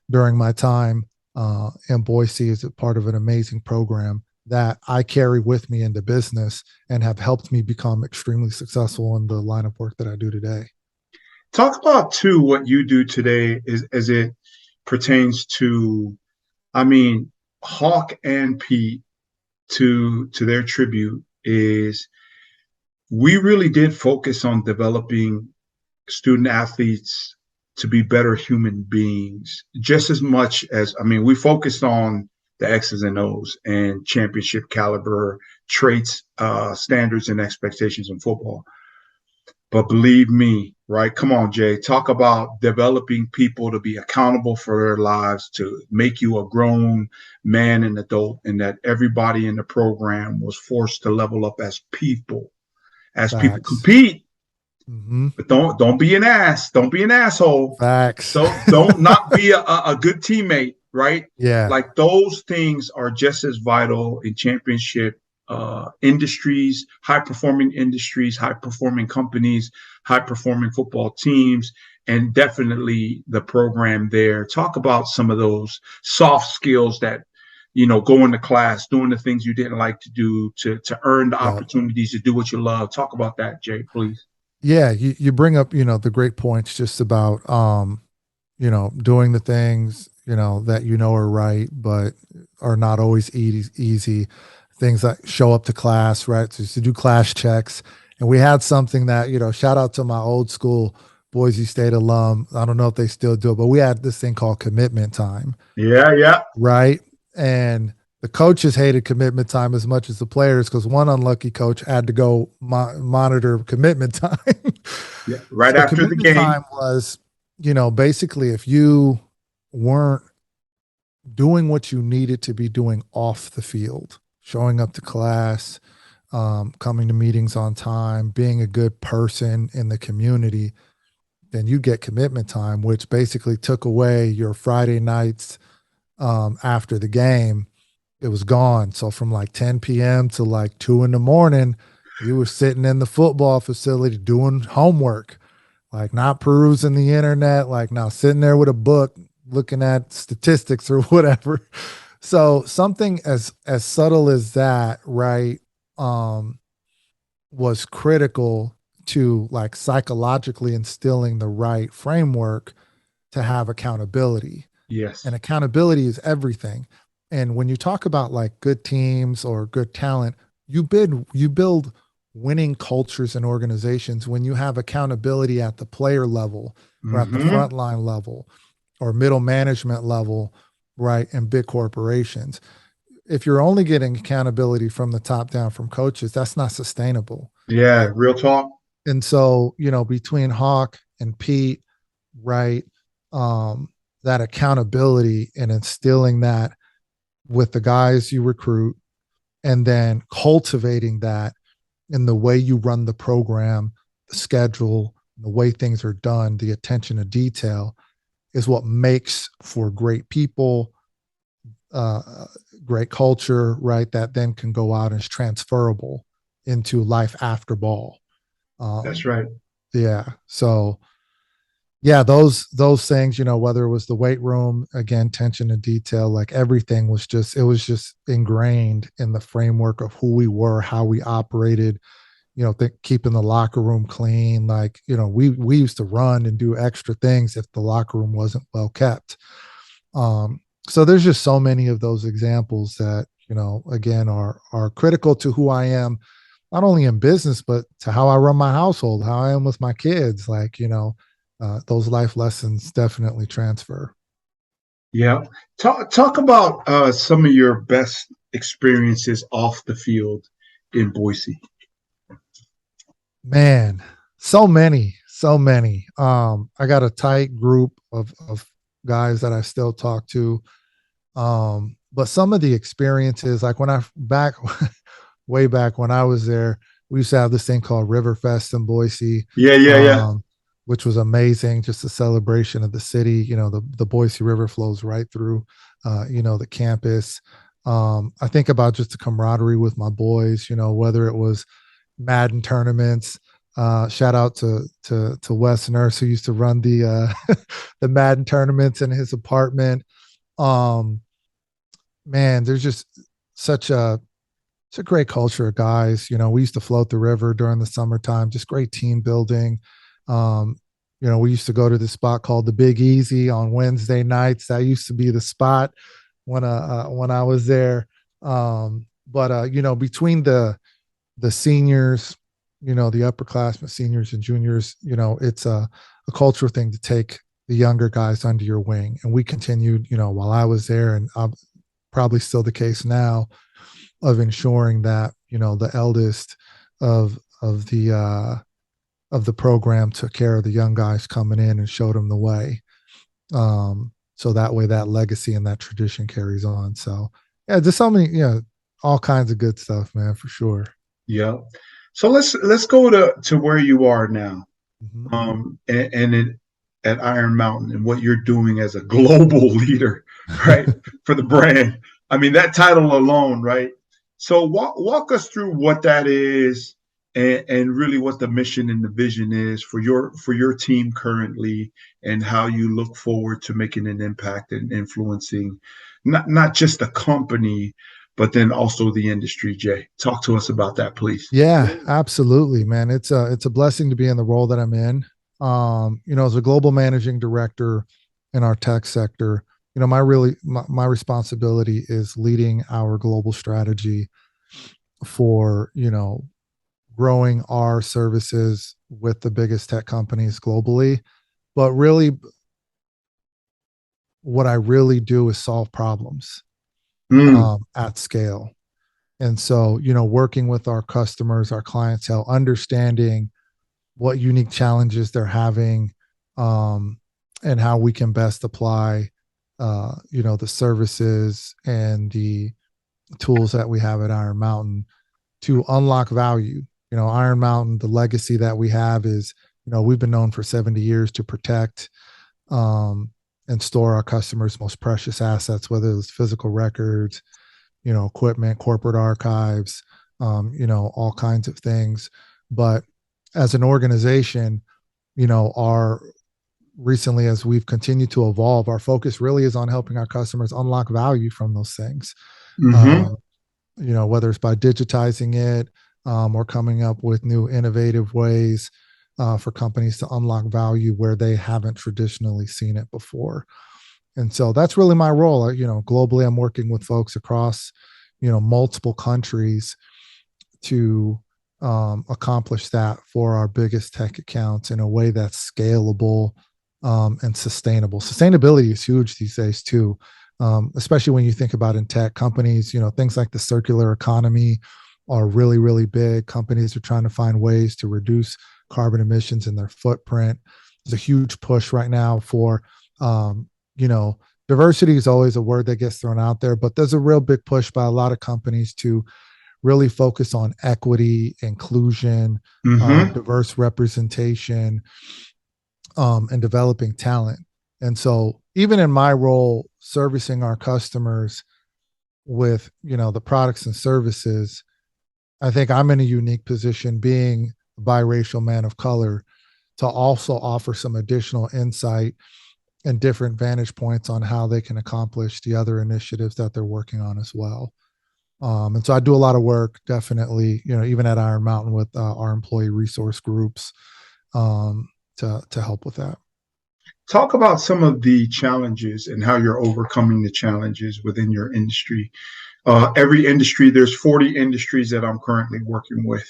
during my time in Boise as a part of an amazing program that I carry with me into business and have helped me become extremely successful in the line of work that I do today. Talk about, too, what you do today as it pertains to, Hawk and Pete, to their tribute, is we really did focus on developing student athletes to be better human beings, just as much as, we focused on the X's and O's and championship caliber traits, standards, and expectations in football. But believe me, right? Come on, Jay, talk about developing people to be accountable for their lives, to make you a grown man and adult, and that everybody in the program was forced to level up as people. As people compete. But don't be an ass. Don't be an asshole. Facts. Don't not be a good teammate, right? Yeah. Like, those things are just as vital in championship industries, high-performing industries, high-performing companies, high-performing football teams, and definitely the program there. Talk about some of those soft skills that, going to class, doing the things you didn't like to do to earn the opportunities to do what you love. Talk about that, Jay, please. Yeah, you bring up, the great points just about, doing the things, that are right, but are not always easy. Things that show up to class, right? So to do class checks. And we had something that, shout out to my old school Boise State alum. I don't know if they still do it, but we had this thing called commitment time. Yeah. Right. And the coaches hated commitment time as much as the players, because one unlucky coach had to go monitor commitment time. Yeah, right. So after the game time was, basically if you weren't doing what you needed to be doing off the field, showing up to class, coming to meetings on time, being a good person in the community, then you get commitment time, which basically took away your Friday nights after the game. It was gone. So from like 10 p.m. to like 2 a.m, you were sitting in the football facility doing homework, like not perusing the internet, like now sitting there with a book, looking at statistics or whatever. So something as subtle as that, right, was critical to like psychologically instilling the right framework to have accountability. Yes. And accountability is everything. And when you talk about like good teams or good talent, you build winning cultures and organizations when you have accountability at the player level or at the Mm-hmm. frontline level or middle management level, right? And big corporations. If you're only getting accountability from the top down from coaches, that's not sustainable. Yeah, real talk. And so, between Hawk and Pete, right? That accountability and instilling that with the guys you recruit, and then cultivating that in the way you run the program, the schedule, the way things are done, the attention to detail is what makes for great people, great culture, right? That then can go out and is transferable into life after ball. That's right. Yeah. So yeah, those things, whether it was the weight room, again, attention to detail, like everything was just ingrained in the framework of who we were, how we operated, keeping the locker room clean. Like, we used to run and do extra things if the locker room wasn't well kept. So there's just so many of those examples that, again, are critical to who I am, not only in business, but to how I run my household, how I am with my kids. Like, those life lessons definitely transfer. Yeah. Talk about some of your best experiences off the field in Boise. Man, so many. I got a tight group of guys that I still talk to. But some of the experiences, like way back when I was there, we used to have this thing called Riverfest in Boise. Yeah. Which was amazing, just a celebration of the city. The Boise River flows right through, the campus. I think about just the camaraderie with my boys, whether it was Madden tournaments. Shout out to Wes Nurse, who used to run the the Madden tournaments in his apartment. Man, there's just such a great culture of guys. We used to float the river during the summertime, just great team building. We used to go to this spot called the Big Easy on Wednesday nights. That used to be the spot when I was there. But between the seniors, the upperclassmen, seniors and juniors, it's a cultural thing to take the younger guys under your wing. And we continued, while I was there, and probably still the case now, of ensuring that, the eldest of the program took care of the young guys coming in and showed them the way. So that way that legacy and that tradition carries on. So yeah, just so many, all kinds of good stuff, man, for sure. Yeah. So let's go to where you are now. Mm-hmm. At Iron Mountain and what you're doing as a global leader, right? For the brand. I mean, that title alone, right? So walk us through what that is, and really what the mission and the vision is for your team currently, and how you look forward to making an impact and influencing not just the company, but then also the industry. Jay, talk to us about that, please. Yeah, absolutely, man. It's a blessing to be in the role that I'm in. As a global managing director in our tech sector, my responsibility is leading our global strategy for, growing our services with the biggest tech companies globally. But really, what I really do is solve problems at scale. And so, working with our customers, our clientele, understanding what unique challenges they're having, and how we can best apply, the services and the tools that we have at Iron Mountain to unlock value. Iron Mountain, the legacy that we have is, we've been known for 70 years to protect and store our customers' most precious assets, whether it's physical records, equipment, corporate archives, all kinds of things. But as an organization, recently, as we've continued to evolve, our focus really is on helping our customers unlock value from those things. Mm-hmm. Whether it's by digitizing it, or coming up with new innovative ways for companies to unlock value where they haven't traditionally seen it before. And so that's really my role. Globally, I'm working with folks across, multiple countries to accomplish that for our biggest tech accounts in a way that's scalable and sustainable. Sustainability is huge these days too, especially when you think about in tech companies. Things like the circular economy are really, really big. Companies are trying to find ways to reduce carbon emissions in their footprint. There's a huge push right now for, diversity is always a word that gets thrown out there, but there's a real big push by a lot of companies to really focus on equity, inclusion, diverse representation, and developing talent. And so even in my role servicing our customers with, the products and services, I think I'm in a unique position being a biracial man of color to also offer some additional insight and different vantage points on how they can accomplish the other initiatives that they're working on as well. And so I do a lot of work, definitely, even at Iron Mountain with our employee resource groups to help with that. Talk about some of the challenges and how you're overcoming the challenges within your industry. Every industry, there's 40 industries that I'm currently working with,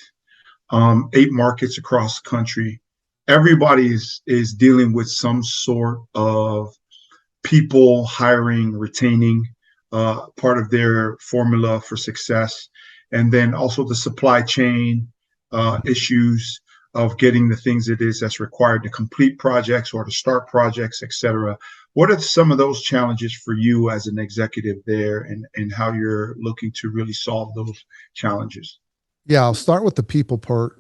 8 markets across the country. Everybody is dealing with some sort of people hiring, retaining, part of their formula for success. And then also the supply chain issues of getting the things it is that's required to complete projects or to start projects, et cetera. What are some of those challenges for you as an executive there, and how you're looking to really solve those challenges? Yeah, I'll start with the people part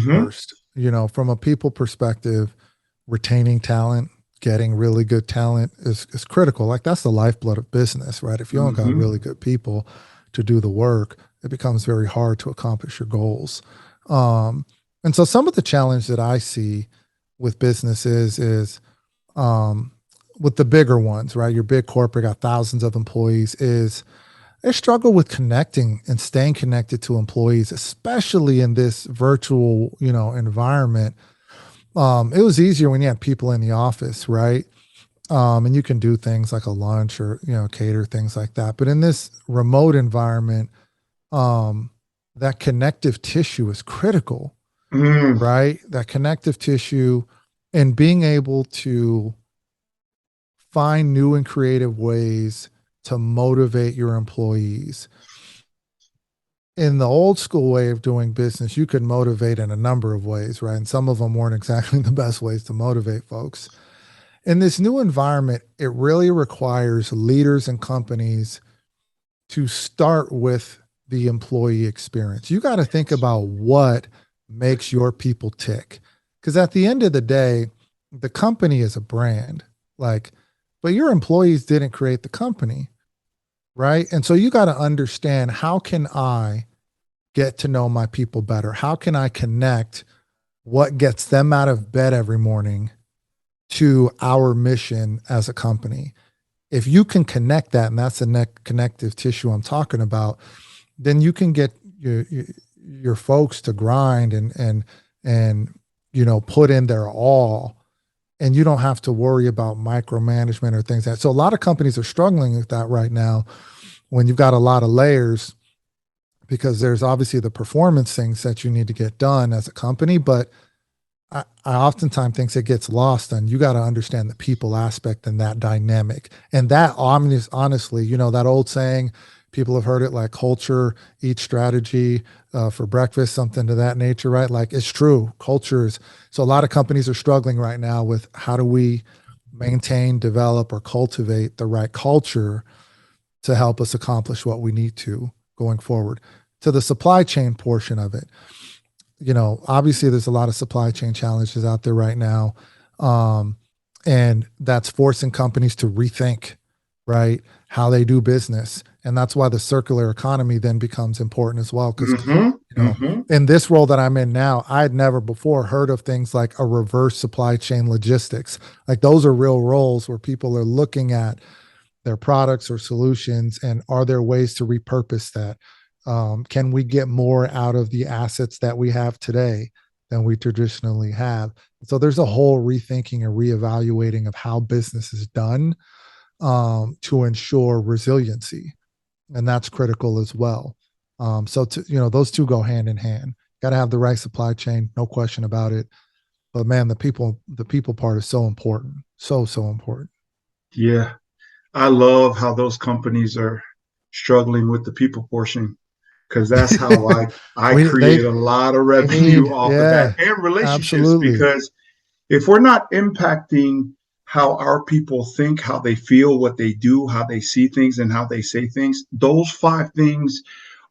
first. From a people perspective, retaining talent, getting really good talent is critical. Like, that's the lifeblood of business, right? If you don't got really good people to do the work, it becomes very hard to accomplish your goals. And so some of the challenge that I see with businesses is with the bigger ones, right? Your big corporate got thousands of employees, is they struggle with connecting and staying connected to employees, especially in this virtual, environment. It was easier when you had people in the office, right? And you can do things like a lunch or, cater things like that. But in this remote environment, that connective tissue is critical, right? That connective tissue and being able to find new and creative ways to motivate your employees. In the old school way of doing business, you could motivate in a number of ways, right? And some of them weren't exactly the best ways to motivate folks. In this new environment, it really requires leaders and companies to start with the employee experience. You got to think about what makes your people tick. Because at the end of the day, the company is a brand, but your employees didn't create the company, right? And so you got to understand, how can I get to know my people better? How can I connect what gets them out of bed every morning to our mission as a company? If you can connect that, and that's the connective tissue I'm talking about, then you can get your folks to grind and put in their all. And you don't have to worry about micromanagement or things like that. So a lot of companies are struggling with that right now when you've got a lot of layers, because there's obviously the performance things that you need to get done as a company. But I oftentimes think it gets lost, and you got to understand the people aspect and that dynamic. And that, honestly, that old saying, people have heard it, like culture eats strategy for breakfast, something to that nature, right? Like, it's true. So a lot of companies are struggling right now with, how do we maintain, develop, or cultivate the right culture to help us accomplish what we need to going forward. To the supply chain portion of it, obviously there's a lot of supply chain challenges out there right now. And that's forcing companies to rethink, right, how they do business. And that's why the circular economy then becomes important as well. Because in this role that I'm in now, I had never before heard of things like a reverse supply chain logistics. Like, those are real roles where people are looking at their products or solutions, and are there ways to repurpose that? Can we get more out of the assets that we have today than we traditionally have? So there's a whole rethinking and reevaluating of how business is done to ensure resiliency. And that's critical as well. So those two go hand in hand. got to have the right supply chain, no question about it. But man, the people part is so important. So important. Yeah. I love how those companies are struggling with the people portion, because that's how I create a lot of revenue off of that, and relationships. Absolutely. Because if we're not impacting how our people think, how they feel, what they do, how they see things, and how they say things, those five things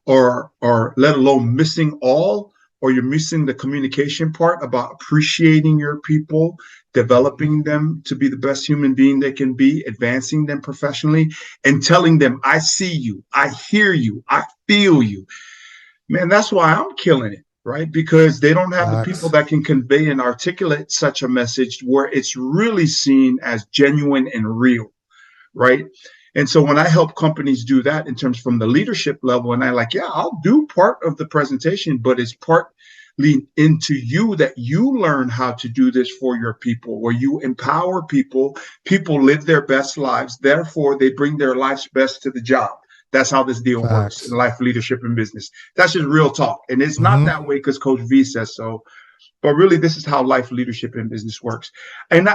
are let alone missing all, or you're missing the communication part about appreciating your people, developing them to be the best human being they can be, advancing them professionally, and telling them, I see you, I hear you, I feel you. Man, that's why I'm killing it, right? Because they don't have the people that can convey and articulate such a message where it's really seen as genuine and real, right? And so when I help companies do that in terms from the leadership level, and I like, yeah, I'll do part of the presentation, but it's partly into you that you learn how to do this for your people, where you empower people. People live their best lives. Therefore, they bring their life's best to the job. That's how this deal works in life, leadership, and business. That's just real talk. And it's not that way because Coach V says so. But really, this is how life, leadership, and business works. And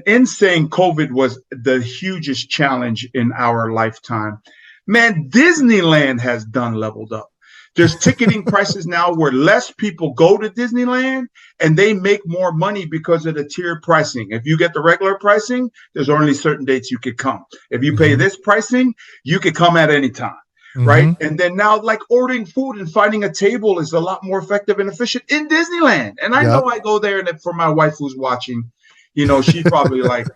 in saying COVID was the hugest challenge in our lifetime, man, Disneyland has done leveled up. There's ticketing prices now where less people go to Disneyland and they make more money because of the tiered pricing. If you get the regular pricing, there's only certain dates you could come. If you pay this pricing, you could come at any time. Right. And then now, like, ordering food and finding a table is a lot more effective and efficient in Disneyland. And I know I go there, and for my wife who's watching, she's probably like,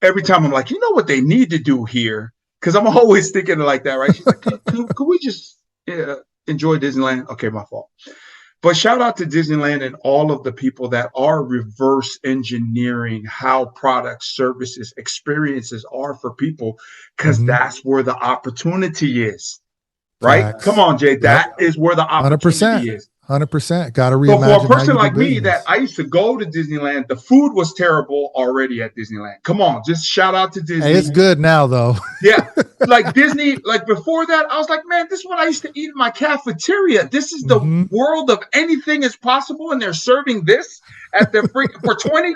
every time I'm like, what they need to do here? Because I'm always thinking like that, right? She's like, could we just enjoy Disneyland? Okay, my fault. But shout out to Disneyland and all of the people that are reverse engineering how products, services, experiences are for people, because that's where the opportunity is. Right? Facts. Come on, Jay. That is where the opportunity 100%, is. 100%. Got to reimagine. So for a person like me that I used to go to Disneyland, the food was terrible already at Disneyland. Come on, just shout out to Disney. Hey, it's good now, though. Yeah. Like Disney, like before that, I was like, man, this is what I used to eat in my cafeteria. This is the world of anything is possible, and they're serving this at the free for $20.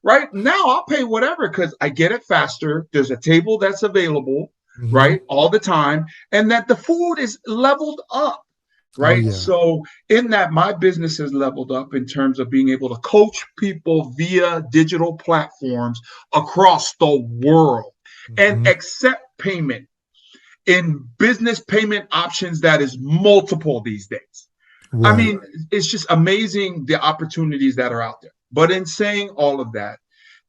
Right? Now I'll pay whatever because I get it faster. There's a table that's available. Right, all the time, and that the food is leveled up, right? So in that, my business has leveled up in terms of being able to coach people via digital platforms across the world and accept payment in business payment options that is multiple these days. I mean, it's just amazing the opportunities that are out there. But in saying all of that,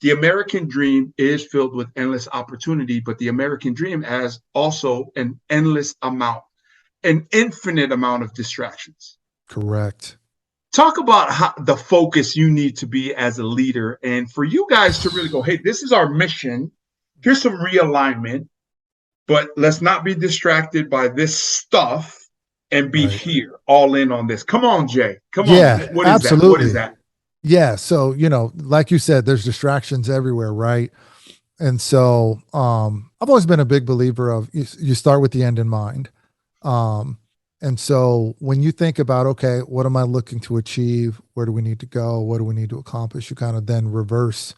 the American dream is filled with endless opportunity, but the American dream has also an endless amount, an infinite amount of distractions. Correct. Talk about how the focus you need to be as a leader, and for you guys to really go, hey, this is our mission. Here's some realignment, but let's not be distracted by this stuff and be here all in on this. Come on, Jay. Come on. What is absolutely. that? What is that? Yeah. So, like you said, there's distractions everywhere. Right. And so, I've always been a big believer of you start with the end in mind. And so when you think about, okay, what am I looking to achieve? Where do we need to go? What do we need to accomplish? You kind of then reverse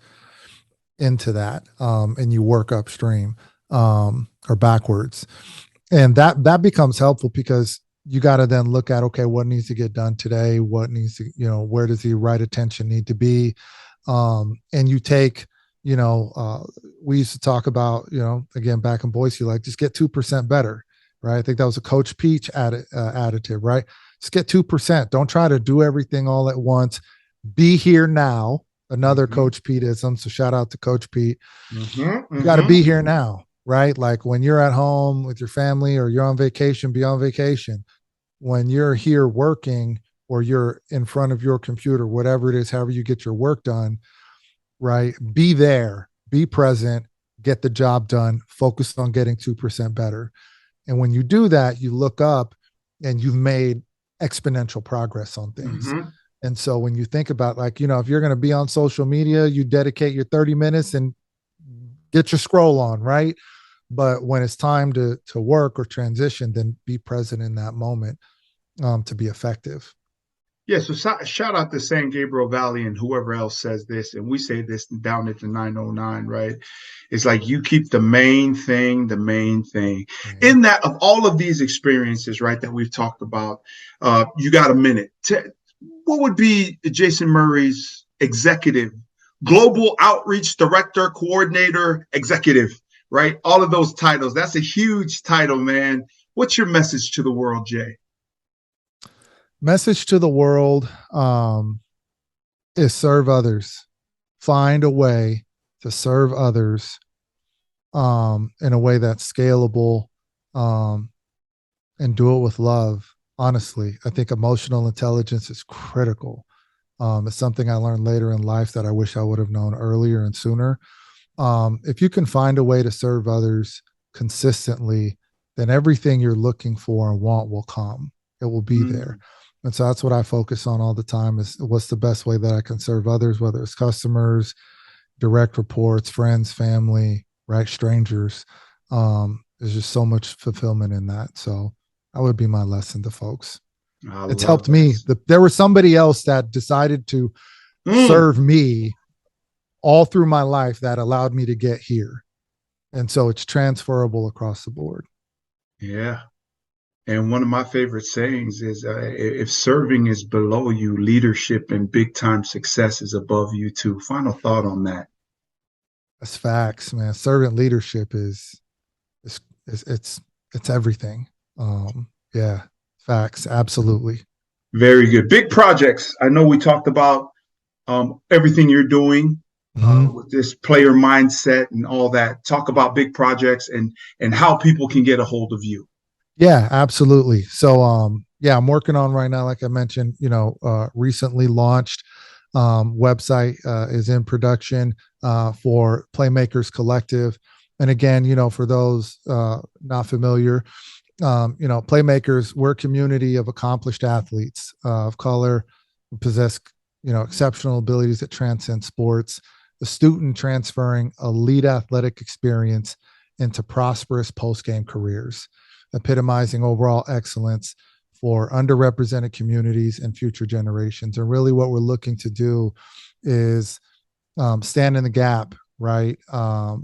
into that, and you work upstream, or backwards. And that becomes helpful because you got to then look at, okay, what needs to get done today? What needs to, where does the right attention need to be? And you take, we used to talk about, again, back in Boise, like just get 2% better, right? I think that was a Coach Peach additive, right? Just get 2%. Don't try to do everything all at once. Be here now. Another Coach Peteism. So shout out to Coach Pete. You got to be here now. Right? Like when you're at home with your family or you're on vacation, be on vacation. When you're here working or you're in front of your computer, whatever it is, however you get your work done, right? Be there, be present, get the job done, focus on getting 2% better. And when you do that, you look up and you've made exponential progress on things. And so when you think about if you're going to be on social media, you dedicate your 30 minutes and get your scroll on, right? But when it's time to work or transition, then be present in that moment, to be effective. Yeah, so shout out to San Gabriel Valley and whoever else says this, and we say this down at the 909, right? It's like you keep the main thing, the main thing. Yeah. In that, of all of these experiences, right, that we've talked about, you got a minute. What would be Jason Murray's executive, global outreach director, coordinator, executive, right? All of those titles. That's a huge title, man. What's your message to the world, Jay? Message to the world is serve others. Find a way to serve others in a way that's scalable, and do it with love. Honestly, I think emotional intelligence is critical. It's something I learned later in life that I wish I would have known earlier and sooner. If you can find a way to serve others consistently, then everything you're looking for and want will come. It will be there. And so that's what I focus on all the time is what's the best way that I can serve others, whether it's customers, direct reports, friends, family, right? Strangers. There's just so much fulfillment in that. So that would be my lesson to folks. It's helped me. There was somebody else that decided to serve me all through my life that allowed me to get here. And so it's transferable across the board. Yeah. And one of my favorite sayings is if serving is below you, leadership and big time success is above you too. Final thought on that. That's facts, man. Servant leadership is it's everything. Yeah, facts. Absolutely. Very good. Big projects. I know we talked about everything you're doing with this player mindset and all that. Talk about big projects and how people can get a hold of you. Yeah, absolutely. So, yeah, I'm working on right now, like I mentioned, recently launched website is in production for Playmakers Collective. And again, for those not familiar, Playmakers, we're a community of accomplished athletes of color who possess, exceptional abilities that transcend sports, the student transferring elite athletic experience into prosperous post-game careers, epitomizing overall excellence for underrepresented communities and future generations. And really what we're looking to do is stand in the gap, right?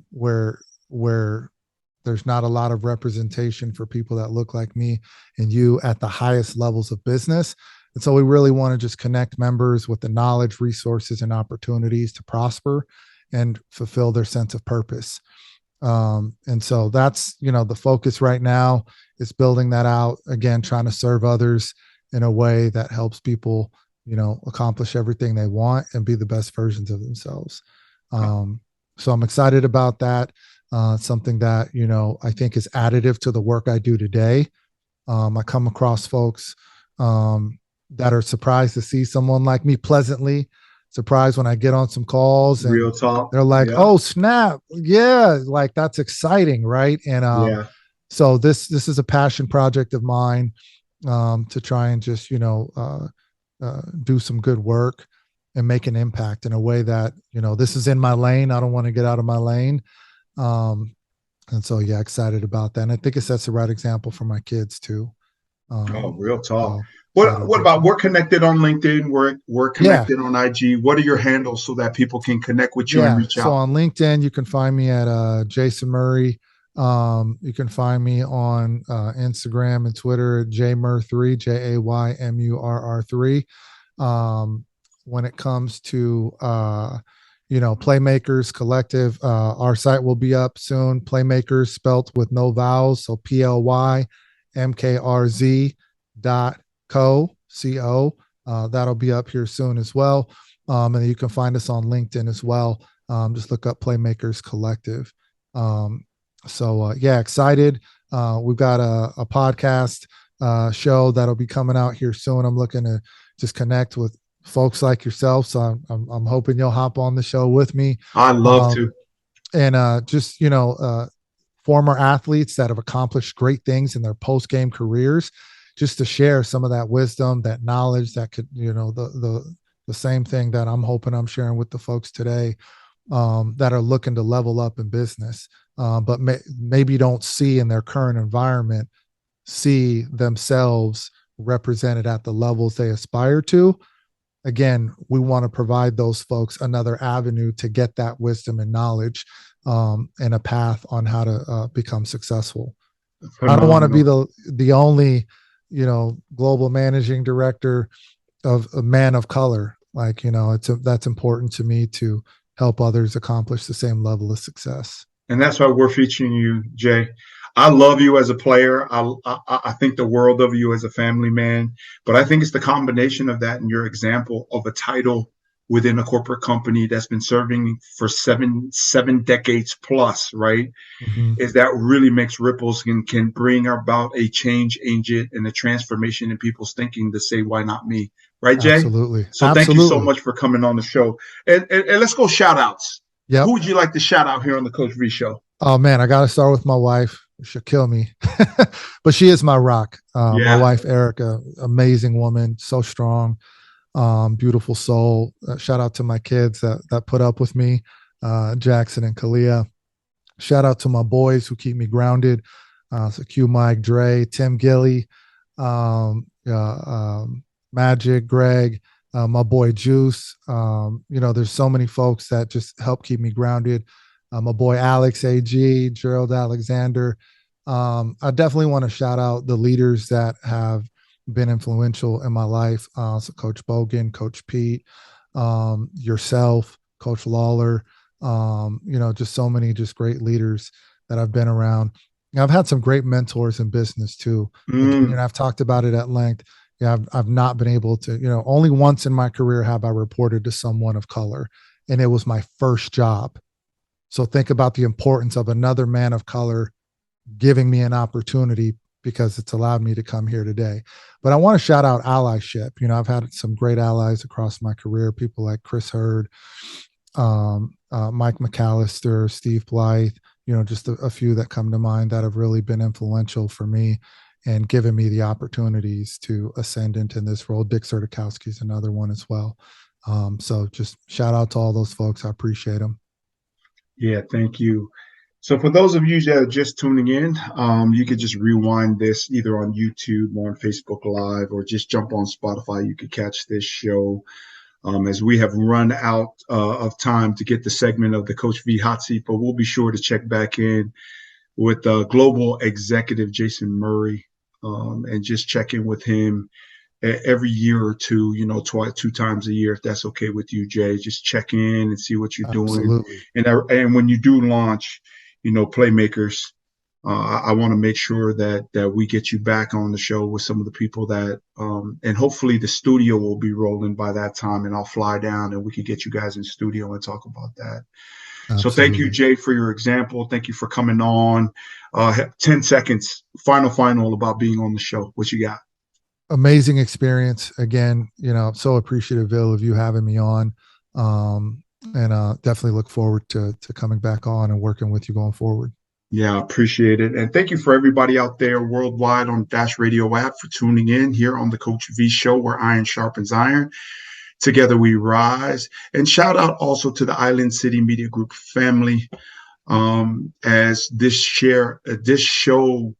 Where there's not a lot of representation for people that look like me and you at the highest levels of business. And so we really want to just connect members with the knowledge, resources, and opportunities to prosper and fulfill their sense of purpose. And so that's, the focus right now is building that out, again, trying to serve others in a way that helps people, accomplish everything they want and be the best versions of themselves. So I'm excited about that. Something that, I think is additive to the work I do today. I come across folks that are surprised to see someone like me, pleasantly surprised when I get on some calls and real talk. They're like, oh, snap. Yeah. Like that's exciting. Right. And so this is a passion project of mine to try and just, do some good work and make an impact in a way that, this is in my lane. I don't want to get out of my lane. And so, yeah, excited about that. And I think it sets the right example for my kids too. Real talk. What about we're connected on LinkedIn? We're connected on IG. What are your handles so that people can connect with you and reach out? So on LinkedIn, you can find me at Jason Murray. You can find me on Instagram and Twitter at JMur3, JAYMURR3. When it comes to Playmakers Collective, our site will be up soon. Playmakers spelt with no vowels, so PLYMKRZ.co. That'll be up here soon as well. And you can find us on LinkedIn as well. Just look up Playmakers Collective. So excited. We've got a podcast show that'll be coming out here soon. I'm looking to just connect with folks like yourself. So I'm hoping you'll hop on the show with me. I'd love to. And just, former athletes that have accomplished great things in their post-game careers, just to share some of that wisdom, that knowledge that could, the same thing that I'm hoping I'm sharing with the folks today that are looking to level up in business, but maybe don't see in their current environment, see themselves represented at the levels they aspire to. Again, we want to provide those folks another avenue to get that wisdom and knowledge, and a path on how to become successful. Phenomenal. I don't want to be the only, global managing director of a man of color. Like, that's important to me to help others accomplish the same level of success. And that's why we're featuring you, Jay. I love you as a player. I think the world of you as a family man, but I think it's the combination of that and your example of a title within a corporate company that's been serving for seven decades plus, right? Mm-hmm. Is that really makes ripples and can bring about a change agent and a transformation in people's thinking to say, why not me? Right, Jay? Absolutely. So thank you so much for coming on the show. And let's go shout outs. Yep. Who would you like to shout out here on the Coach V Show? Oh man, I got to start with my wife. She'll kill me, but she is my rock. My wife, Erica, amazing woman, so strong, beautiful soul. Shout out to my kids that put up with me, Jackson and Kalia. Shout out to my boys who keep me grounded. So Q, Mike, Dre, Tim Gilly, Magic, Greg, my boy Juice. There's so many folks that just help keep me grounded. My boy Alex AG, Gerald Alexander. I definitely want to shout out the leaders that have been influential in my life. So Coach Bogan, Coach Pete, yourself, Coach Lawler, just so many just great leaders that I've been around. And I've had some great mentors in business too. And I've talked about it at length. Yeah, I've not been able to, only once in my career have I reported to someone of color, and it was my first job. So think about the importance of another man of color giving me an opportunity, because it's allowed me to come here today. But I want to shout out allyship. I've had some great allies across my career, people like Chris Hurd, Mike McAllister, Steve Blythe, just a few that come to mind that have really been influential for me and given me the opportunities to ascend into this role. Dick Sertikowski is another one as well. So just shout out to all those folks. I appreciate them. Yeah, thank you. So for those of you that are just tuning in, you could just rewind this either on YouTube or on Facebook Live, or just jump on Spotify. You could catch this show as we have run out of time to get the segment of the Coach V Hot Seat, but we'll be sure to check back in with Global Executive Jason Murray and just check in with him every year or two, 2 times a year, if that's okay with you, Jay. Just check in and see what you're doing. And when you do launch, Playmakers, I want to make sure that we get you back on the show with some of the people that, and hopefully the studio will be rolling by that time, and I'll fly down and we can get you guys in studio and talk about that. Absolutely. So thank you, Jay, for your example. Thank you for coming on. 10 seconds, final about being on the show. What you got? Amazing experience. Again, so appreciative, Bill, of you having me on. And definitely look forward to coming back on and working with you going forward. Yeah, I appreciate it. And thank you for everybody out there worldwide on Dash Radio app for tuning in here on the Coach V Show, where iron sharpens iron. Together we rise. And shout out also to the Island City Media Group family. As this show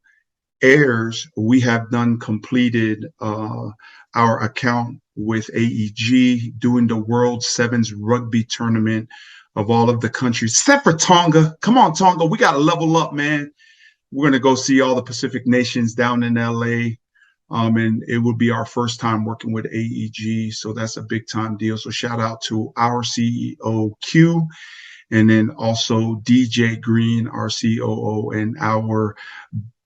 airs, we have completed our account with AEG, doing the World Sevens rugby tournament of all of the countries, except for Tonga. Come on, Tonga, we got to level up, man. We're going to go see all the Pacific nations down in LA. And it will be our first time working with AEG. So that's a big time deal. So shout out to our CEO Q, and then also DJ Green, our COO, and our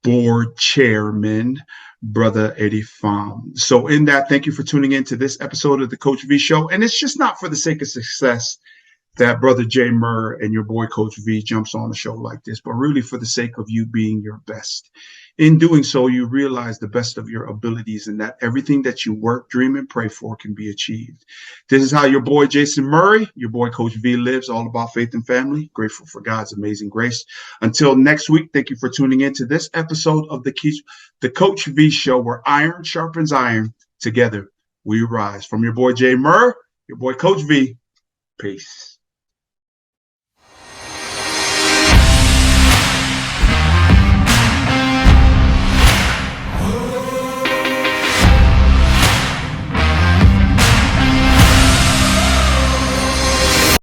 board chairman, Brother Eddie Pham. So in that, thank you for tuning in to this episode of the Coach V Show. And it's just not for the sake of success that Brother Jay Murr and your boy Coach V jumps on a show like this, but really for the sake of you being your best. In doing so, you realize the best of your abilities and that everything that you work, dream, and pray for can be achieved. This is how your boy Jason Murray, your boy Coach V lives, all about faith and family, grateful for God's amazing grace. Until next week, thank you for tuning in to this episode of the Coach V Show, where iron sharpens iron. Together we rise. From your boy Jay Murr, your boy Coach V. Peace.